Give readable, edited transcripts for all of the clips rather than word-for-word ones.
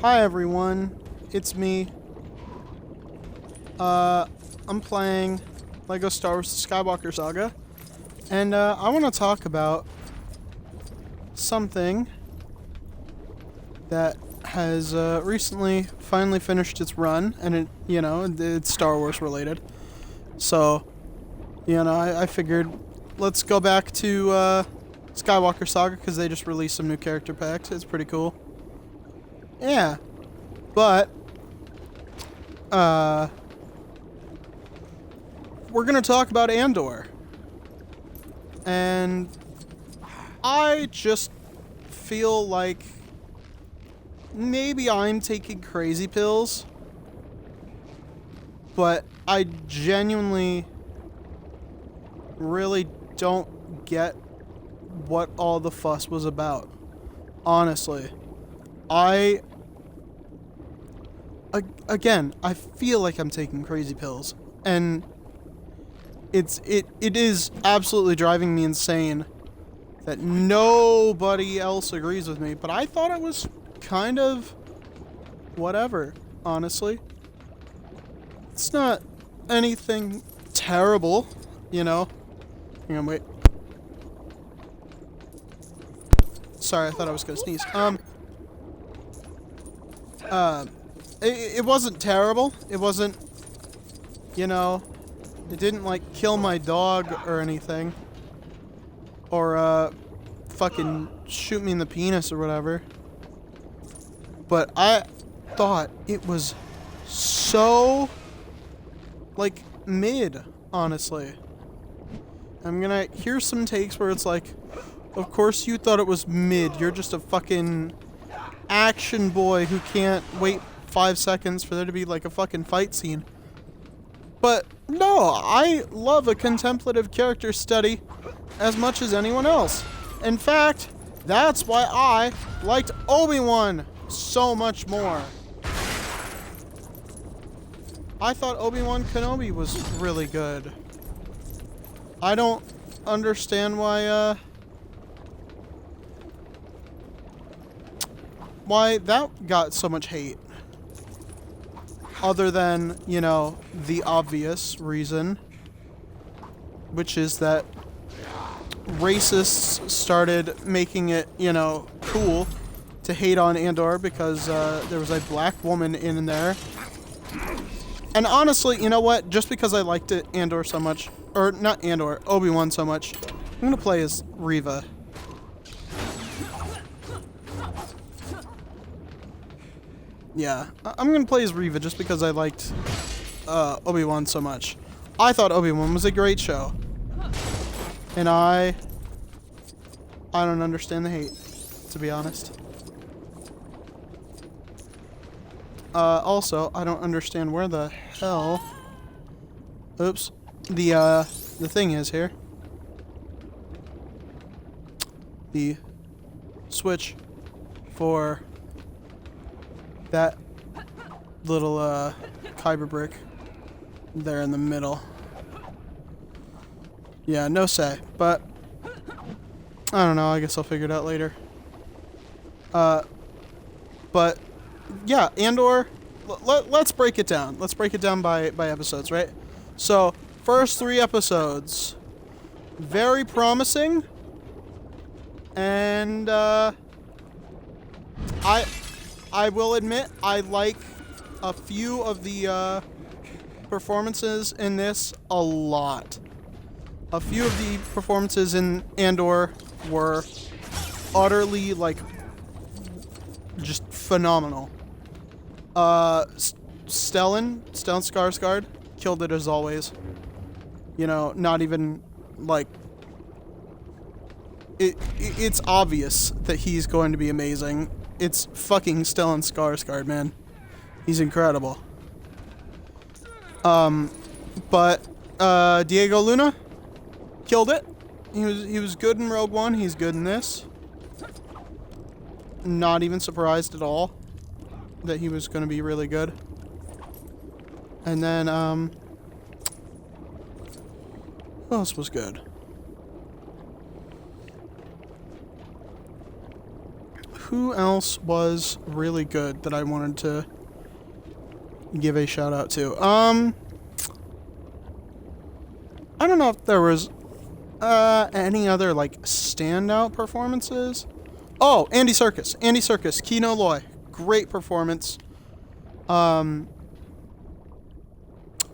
Hi everyone, it's me. I'm playing LEGO Star Wars Skywalker Saga, and I want to talk about something that has recently finally finished its run, and it's Star Wars related. So, I figured let's go back to Skywalker Saga because they just released some new character packs. It's pretty cool. Yeah, but we're gonna talk about Andor, and I just feel like maybe I'm taking crazy pills, but I genuinely really don't get what all the fuss was about. Honestly, again, I feel like I'm taking crazy pills, and it is absolutely driving me insane that nobody else agrees with me, but I thought it was kind of whatever, honestly. It's not anything terrible, Hang on, wait. Sorry, I thought I was gonna sneeze. It wasn't terrible. It wasn't, it didn't, like, kill my dog or anything. Or, fucking shoot me in the penis or whatever. But I thought it was so, like, mid, honestly. I'm gonna hear some takes where it's like, of course you thought it was mid. You're just a fucking action boy who can't wait 5 seconds for there to be, like, a fucking fight scene. But no, I love a contemplative character study as much as anyone else. In fact, that's why I liked Obi-Wan so much more. I thought Obi-Wan Kenobi was really good. I don't understand why that got so much hate. Other than, the obvious reason, which is that racists started making it, cool to hate on Andor because there was a black woman in there. And honestly, you know what? Just because I liked Andor so much, or not Andor, Obi-Wan so much, I'm gonna play as Reva. Yeah, I'm gonna play as Reva just because I liked Obi-Wan so much. I thought Obi-Wan was a great show. And I don't understand the hate, to be honest. Also, I don't understand where the hell... Oops. The thing is here. The switch for that little, kyber brick there in the middle. Yeah, no say, but I don't know, I guess I'll figure it out later. But yeah, Andor, let's break it down. Let's break it down by episodes, right? So, first 3 episodes, very promising, and I will admit I like a few of the performances in this a lot. A few of the performances in Andor were utterly, like, just phenomenal. Stellan Skarsgård killed it as always. Not even, like, it's obvious that he's going to be amazing. It's fucking Stellan Skarsgård, man. He's incredible. But Diego Luna killed it. He was good in Rogue One. He's good in this. Not even surprised at all that he was going to be really good. And then who else was good? who else was really good that I wanted to give a shout out to? I don't know if there was any other like standout performances. Oh, Andy Serkis. Andy Serkis, Kino Loy. Great performance. I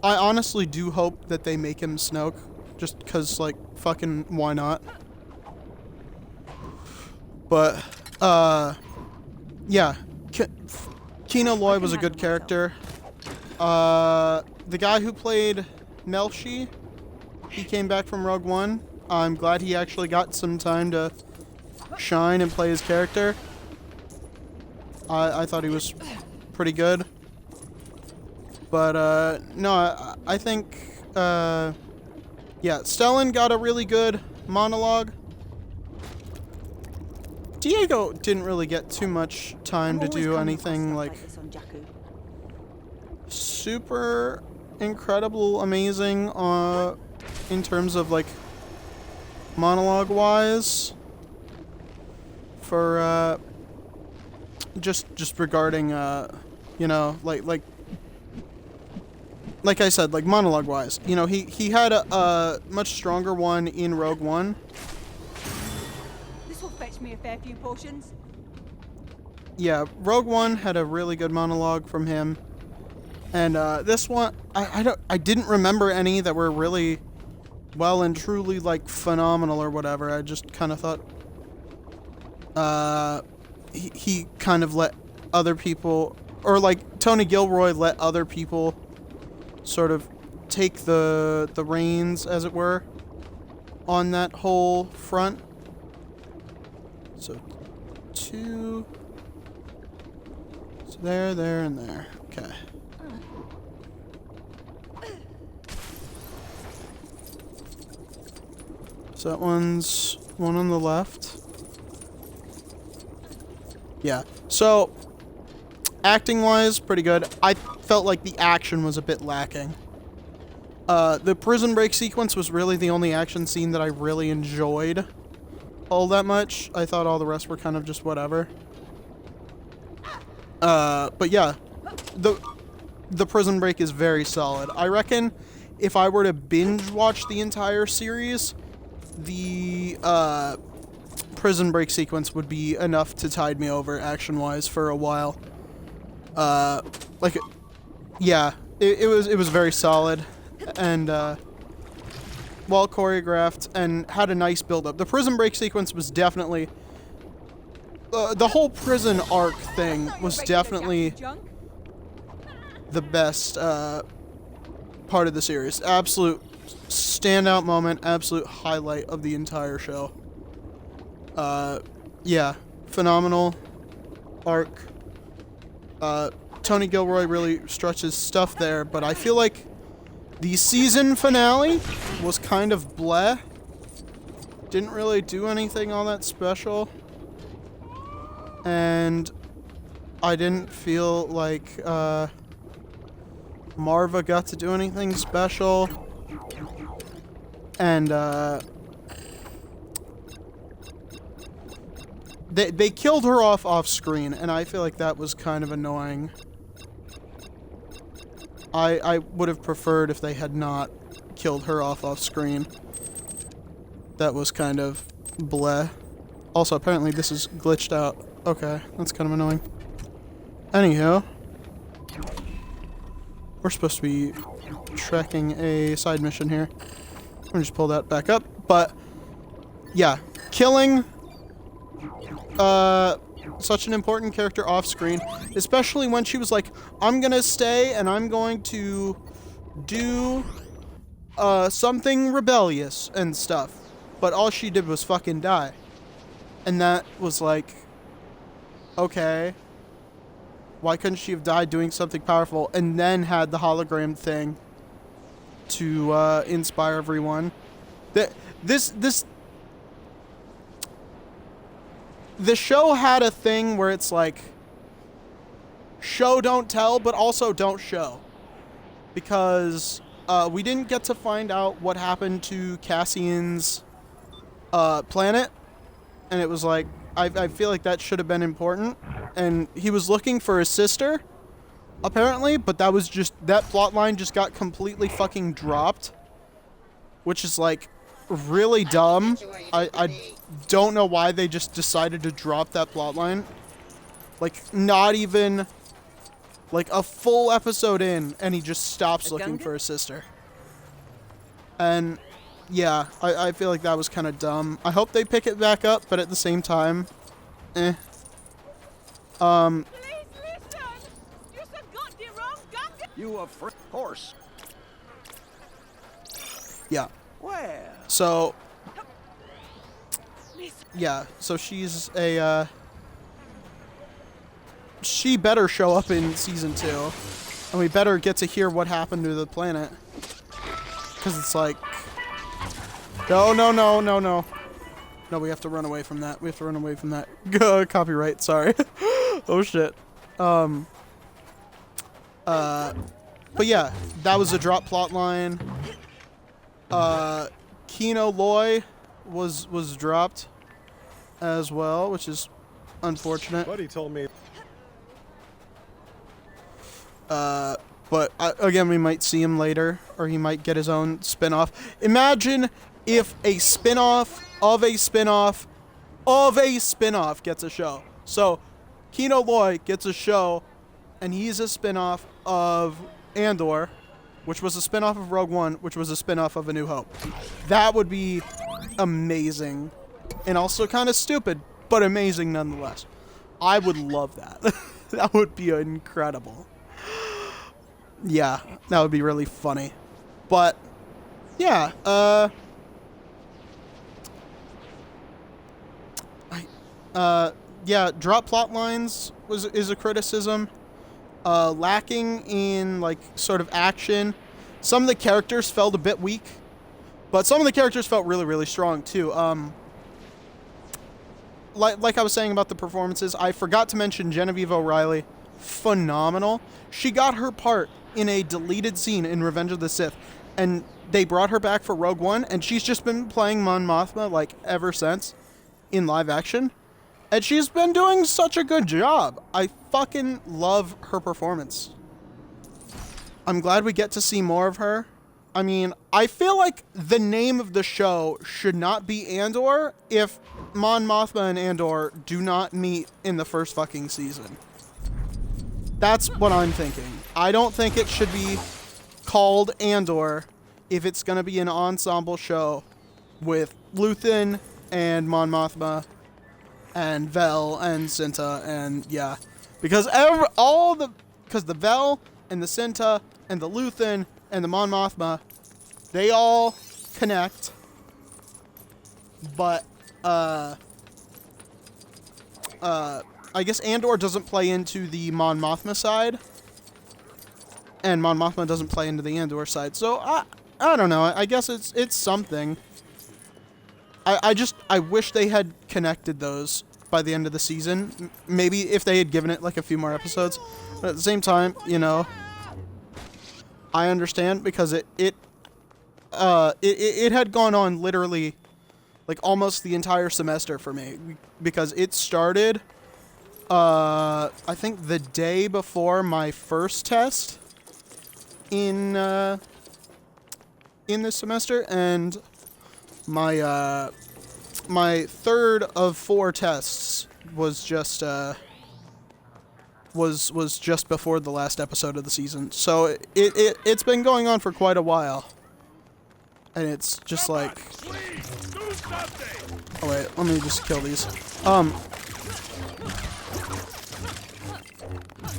honestly do hope that they make him Snoke. Just because, like, fucking why not? But, yeah. Kino Loy was a good character. The guy who played Melshi, he came back from Rogue One. I'm glad he actually got some time to shine and play his character. I thought he was pretty good. But, no, I think, yeah, Stellan got a really good monologue. Diego didn't really get too much time to do anything, like, super incredible, amazing, in terms of, like, monologue-wise. For, just regarding, you know, like I said, like, monologue-wise, you know, he had a much stronger one in Rogue One. This will fetch me a fair few portions. Yeah, Rogue One had a really good monologue from him, and this one, I didn't remember any that were really well and truly, like, phenomenal or whatever. I just kind of thought, he kind of let other people, or like Tony Gilroy let other people sort of take the reins, as it were, on that whole front. So, 2. So there, and there. Okay. So that one's one on the left. Yeah. So, acting-wise, pretty good. I felt like the action was a bit lacking. The prison break sequence was really the only action scene that I really enjoyed all that much. I thought all the rest were kind of just whatever. But yeah, the prison break is very solid. I reckon if I were to binge watch the entire series, the prison break sequence would be enough to tide me over action-wise for a while. Like, yeah, it was very solid and well choreographed and had a nice build-up. The prison break sequence was definitely the whole prison arc thing was definitely the best part of the series. Absolute standout moment, absolute highlight of the entire show. Yeah, phenomenal arc. Tony Gilroy really stretches stuff there, but I feel like the season finale was kind of bleh. Didn't really do anything all that special. And I didn't feel like Marva got to do anything special. And they killed her off screen, and I feel like that was kind of annoying. I would have preferred if they had not killed her off screen. That was kind of bleh. Also, apparently this is glitched out. Okay, that's kind of annoying. Anyhow, we're supposed to be tracking a side mission here. Let me just pull that back up. But, yeah, killing such an important character off screen, especially when she was like, I'm gonna stay and I'm going to do something rebellious and stuff. But all she did was fucking die. And that was like, okay, why couldn't she have died doing something powerful and then had the hologram thing to inspire everyone? The show had a thing where it's like, show, don't tell, but also don't show. Because we didn't get to find out what happened to Cassian's planet. And it was like, I feel like that should have been important. And he was looking for his sister, apparently, but that plot line just got completely fucking dropped. Which is, like, really dumb. I don't know why they just decided to drop that plot line. Like, not even, like, a full episode in, and he just stops looking for his sister. And, yeah, I feel like that was kind of dumb. I hope they pick it back up, but at the same time, eh. Please listen! You said goddamn wrong, goddamn. You a horse. Yeah. Well. So, yeah, so she's a, she better show up in season 2. And we better get to hear what happened to the planet. Because it's like, no. No, we have to run away from that. We have to run away from that. Copyright, sorry. Oh, shit. But yeah, that was a drop plot line. Kino Loy was dropped as well, which is unfortunate. Buddy told me. But again, we might see him later, or he might get his own spin-off. Imagine if a spin-off of a spin-off of a spin-off gets a show. So, Kino Loy gets a show, and he's a spin-off of Andor, which was a spin-off of Rogue One, which was a spin-off of A New Hope. That would be amazing. And also kind of stupid, but amazing nonetheless. I would love that. That would be incredible. Yeah, that would be really funny. But, yeah, yeah, drop plot lines is a criticism. Lacking in, like, sort of action. Some of the characters felt a bit weak, but some of the characters felt really, really strong, too. Like I was saying about the performances, I forgot to mention Genevieve O'Reilly. Phenomenal. She got her part in a deleted scene in Revenge of the Sith, and they brought her back for Rogue One, and she's just been playing Mon Mothma, like, ever since in live action. And she's been doing such a good job. I fucking love her performance. I'm glad we get to see more of her. I mean, I feel like the name of the show should not be Andor if Mon Mothma and Andor do not meet in the first fucking season. That's what I'm thinking. I don't think it should be called Andor if it's going to be an ensemble show with Luthen and Mon Mothma and Vel and Cinta and yeah, because the Vel and the Cinta and the Luthen and the Mon Mothma, they all connect, but I guess Andor doesn't play into the Mon Mothma side, and Mon Mothma doesn't play into the Andor side. So I don't know. I guess it's something. I wish they had connected those by the end of the season. Maybe if they had given it like a few more episodes. But at the same time, you know, I understand because it had gone on literally like almost the entire semester for me because it started I think the day before my first test in this semester, and my my third of 4 tests was just was just before the last episode of the season. So it's been going on for quite a while. And it's just like, oh wait, let me just kill these.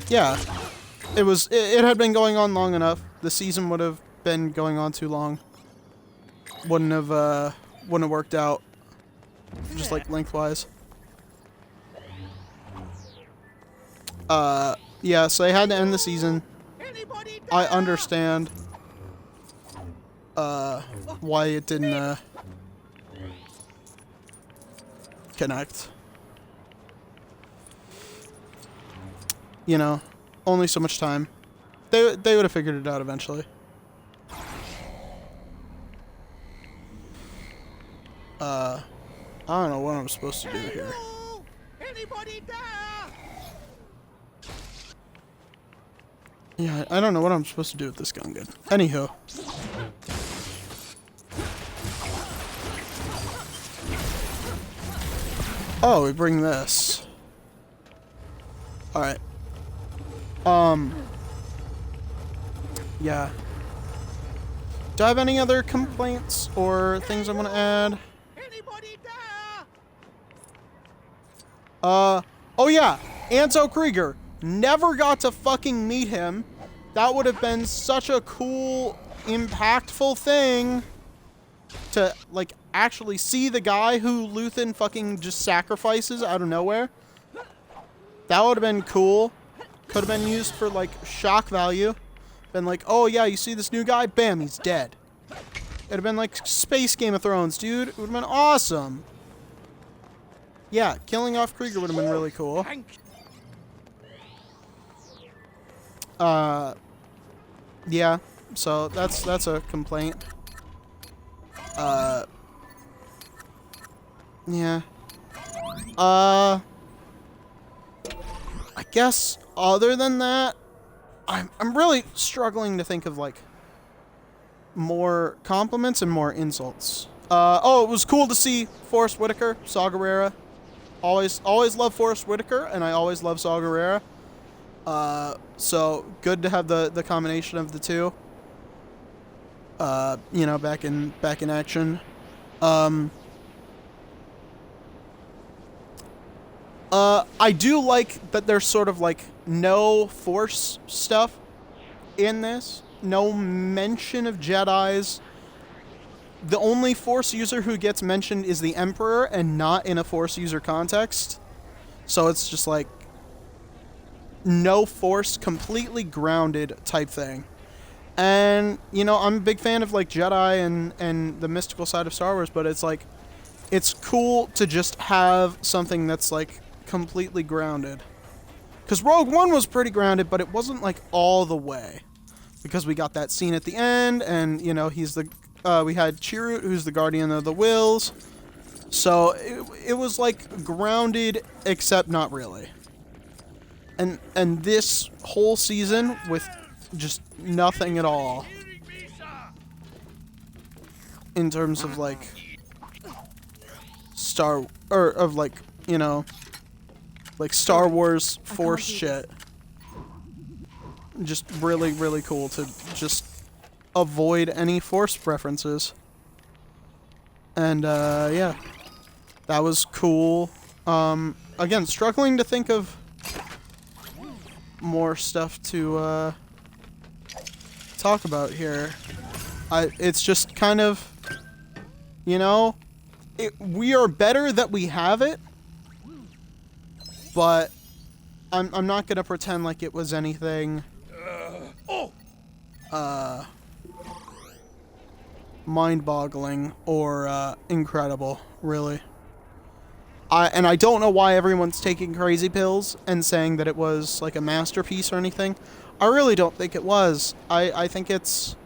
Yeah, it had been going on long enough. The season would have been going on too long. Wouldn't have worked out. Just like lengthwise. Yeah, so they had to end the season. I understand why it didn't connect. You know, only so much time. They would have figured it out eventually. I don't know what I'm supposed to do here. Anybody there? Yeah, I don't know what I'm supposed to do with this gun. Good. Anywho. Oh, we bring this. Alright. Yeah. Do I have any other complaints or things I want to add? Anybody there? Oh yeah, Anto Krieger. Never got to fucking meet him. That would have been such a cool, impactful thing to, like, actually see the guy who Luthen fucking just sacrifices out of nowhere. That would have been cool. Could have been used for, like, shock value. Been like, oh yeah, you see this new guy? Bam, he's dead. It'd have been like Space Game of Thrones, dude. It would have been awesome. Yeah, killing off Krieger would have been really cool. Yeah, so that's a complaint. Yeah. I guess other than that, I'm really struggling to think of, like, more compliments and more insults. Oh, it was cool to see Forrest Whitaker, Saw Gerrera. Always love Forrest Whitaker, and I always love Saw Gerrera. So good to have the combination of the two. You know, back in action. I do like that there's sort of like no Force stuff in this. No mention of Jedis. The only Force user who gets mentioned is the Emperor, and not in a Force user context. So it's just like no Force, completely grounded type thing. And, you know, I'm a big fan of, like, Jedi and the mystical side of Star Wars, but it's like, it's cool to just have something that's, like, completely grounded. Because Rogue One was pretty grounded, but it wasn't, like, all the way. Because we got that scene at the end, and, you know, he's the, we had Chirrut, who's the Guardian of the Wills. So, it was, like, grounded, except not really. And this whole season, with just nothing at all. In terms of, like, like, you know, like Star Wars Force shit. Just really, really cool to just avoid any Force preferences. And, yeah. That was cool. Again, struggling to think of more stuff to, talk about here. It's just kind of, you know, we are better that we have it, but I'm not gonna pretend like it was anything mind-boggling or incredible, really. And I don't know why everyone's taking crazy pills and saying that it was like a masterpiece or anything. I really don't think it was. I think it's,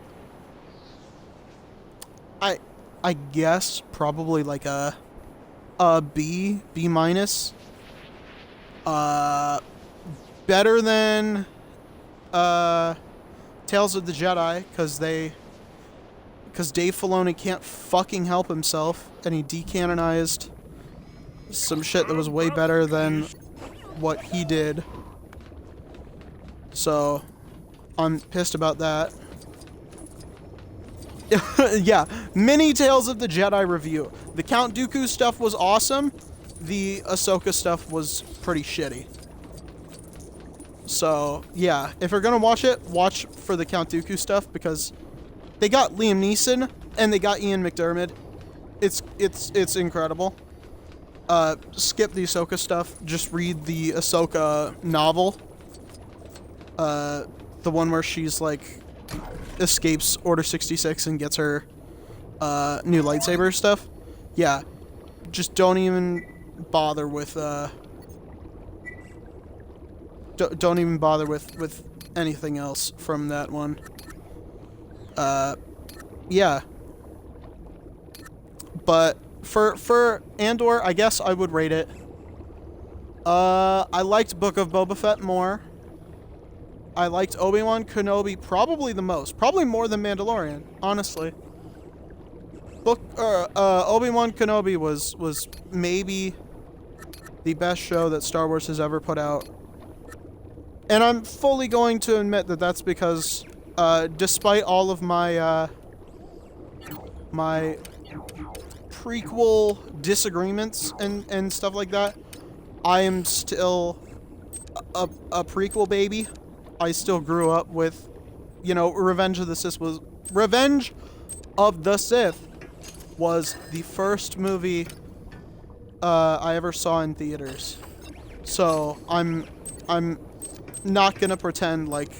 I guess probably like a B minus. Better than Tales of the Jedi, because Dave Filoni can't fucking help himself, and he decanonized some shit that was way better than what he did. So, I'm pissed about that. Yeah, mini Tales of the Jedi review. The Count Dooku stuff was awesome. The Ahsoka stuff was pretty shitty. So, yeah, if you're gonna watch it, watch for the Count Dooku stuff, because they got Liam Neeson and they got Ian McDiarmid. It's incredible. Skip the Ahsoka stuff. Just read the Ahsoka novel. The one where she's like escapes Order 66 and gets her new lightsaber stuff. Yeah, just don't even bother with don't even bother with anything else from that one. Yeah. But for Andor, I guess I would rate it I liked Book of Boba Fett more. I liked Obi-Wan Kenobi probably the most. Probably more than Mandalorian, honestly. Obi-Wan Kenobi was maybe the best show that Star Wars has ever put out. And I'm fully going to admit that that's because, despite all of my, my prequel disagreements and stuff like that, I am still a prequel baby. I still grew up with, you know, Revenge of the Sith was the first movie I ever saw in theaters. So I'm not gonna pretend like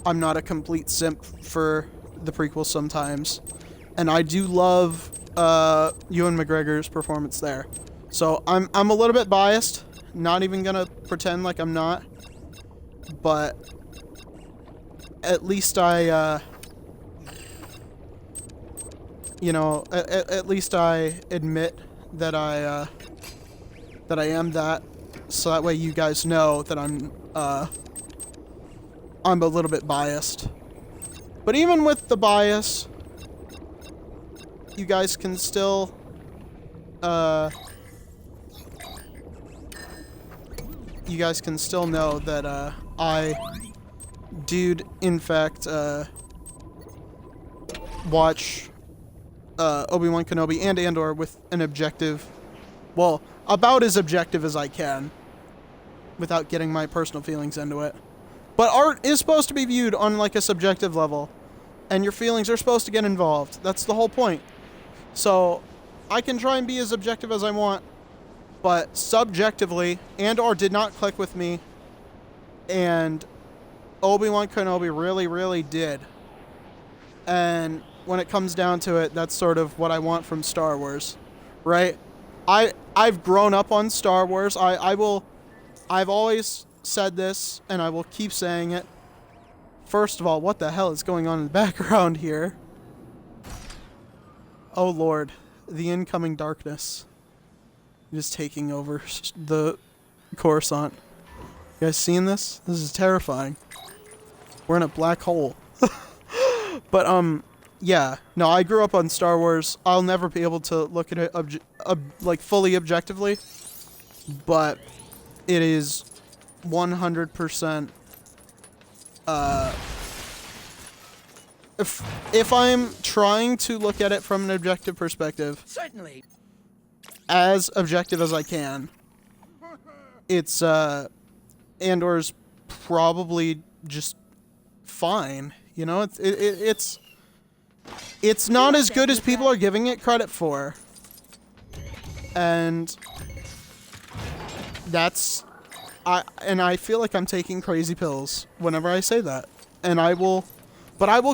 I'm not a complete simp for the prequels sometimes. And I do love Ewan McGregor's performance there. So I'm a little bit biased. Not even gonna pretend like I'm not. But at least I you know, at least I admit that I am that, so that way you guys know that I'm a little bit biased. But even with the bias, you guys can still know that I did in fact watch Obi-Wan Kenobi and Andor with an objective, well, about as objective as I can, without getting my personal feelings into it. But art is supposed to be viewed on like a subjective level, and your feelings are supposed to get involved. That's the whole point. So I can try and be as objective as I want, but subjectively, Andor did not click with me, and Obi-Wan Kenobi really, really did. And when it comes down to it, that's sort of what I want from Star Wars, right? I've grown up on Star Wars. I've always said this, and I will keep saying it. First of all, what the hell is going on in the background here? Oh Lord, the incoming darkness is taking over the Coruscant. You guys seeing this? This is terrifying. We're in a black hole. But yeah, no, I grew up on Star Wars. I'll never be able to look at it like fully objectively, but it is 100%. If I'm trying to look at it from an objective perspective, Certainly. as objective as I can, it's Andor's probably just fine. You know, it's not as good as people are giving it credit for. And that's I feel like I'm taking crazy pills whenever I say that. And I will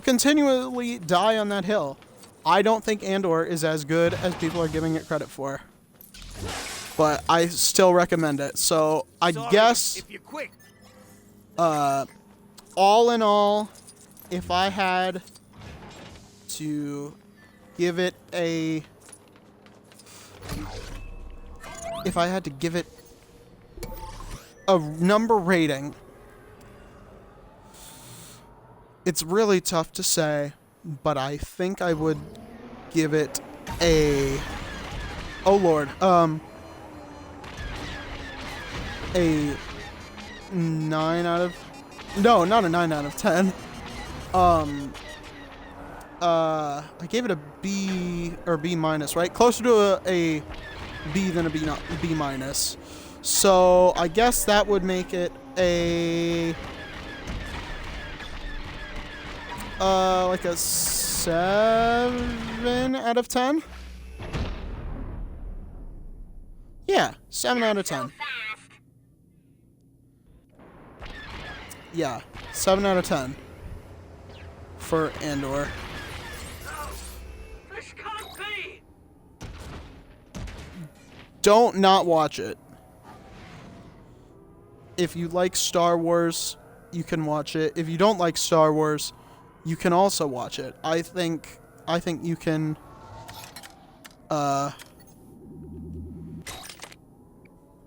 continually die on that hill. I don't think Andor is as good as people are giving it credit for. But I still recommend it. So, I guess If you're quick. all in all, if I had to give it a number rating, it's really tough to say, but I think I would give it a, oh Lord, a 9 out of, no, not a 9 out of 10. I gave it a B or B minus, right? Closer to a B than a B minus. So I guess that would make it a like a 7 out of 10. Yeah, 7 out of 10. Yeah, 7 out of 10 for Andor. This can't be. Don't not watch it. If you like Star Wars, you can watch it. If you don't like Star Wars, you can also watch it. I think you can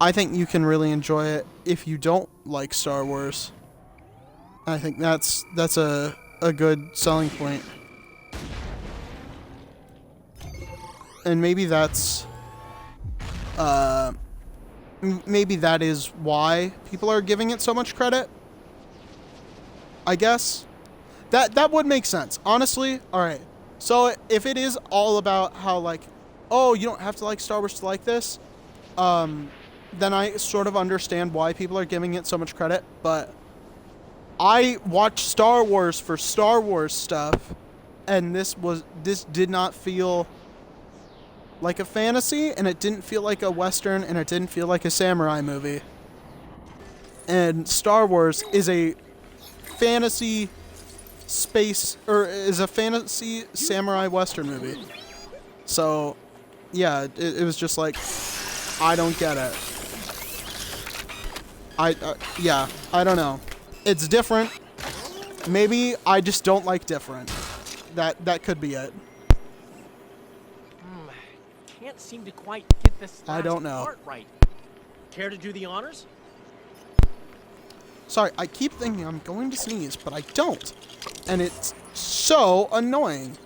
I think you can really enjoy it if you don't like Star Wars. I think that's a good selling point. And maybe that's maybe that is why people are giving it so much credit. I guess that would make sense. Honestly, all right. So if it is all about how like, oh, you don't have to like Star Wars to like this, then I sort of understand why people are giving it so much credit, but I watch Star Wars for Star Wars stuff, and this did not feel like a fantasy, and it didn't feel like a Western, and it didn't feel like a samurai movie. And Star Wars is a fantasy space, or is a fantasy samurai Western movie. So, yeah, it was just like, I don't get it. Yeah, I don't know. It's different. Maybe I just don't like different. That could be it. Can't seem to quite get this I don't know. part right. Care to do the honors? Sorry, I keep thinking I'm going to sneeze, but I don't. And it's so annoying.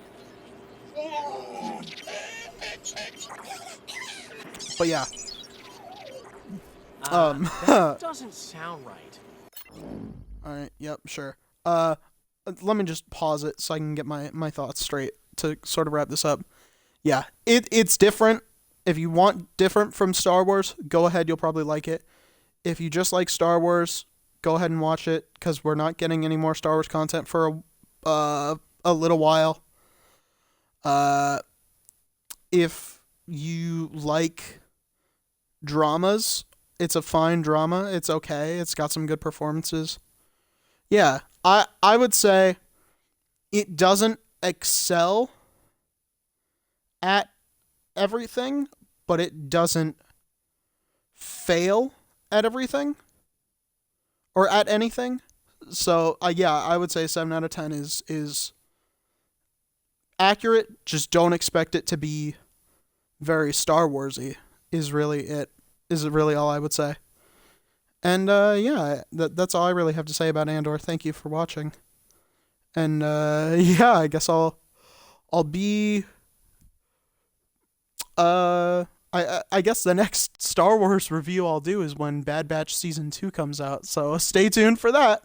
But yeah. That doesn't sound right. Alright, yep, sure. Let me just pause it so I can get my thoughts straight to sort of wrap this up. Yeah, it's different. If you want different from Star Wars, go ahead, you'll probably like it. If you just like Star Wars, go ahead and watch it, because we're not getting any more Star Wars content for a little while. If you like dramas, it's a fine drama. It's okay. It's got some good performances. Yeah, I would say it doesn't excel at everything, but it doesn't fail at everything or at anything. So yeah, I would say 7 out of 10 is accurate. Just don't expect it to be very Star Warsy. Is really all I would say. And yeah, that's all I really have to say about Andor. Thank you for watching. And yeah, I guess I'll be I guess the next Star Wars review I'll do is when Bad Batch Season 2 comes out, so stay tuned for that.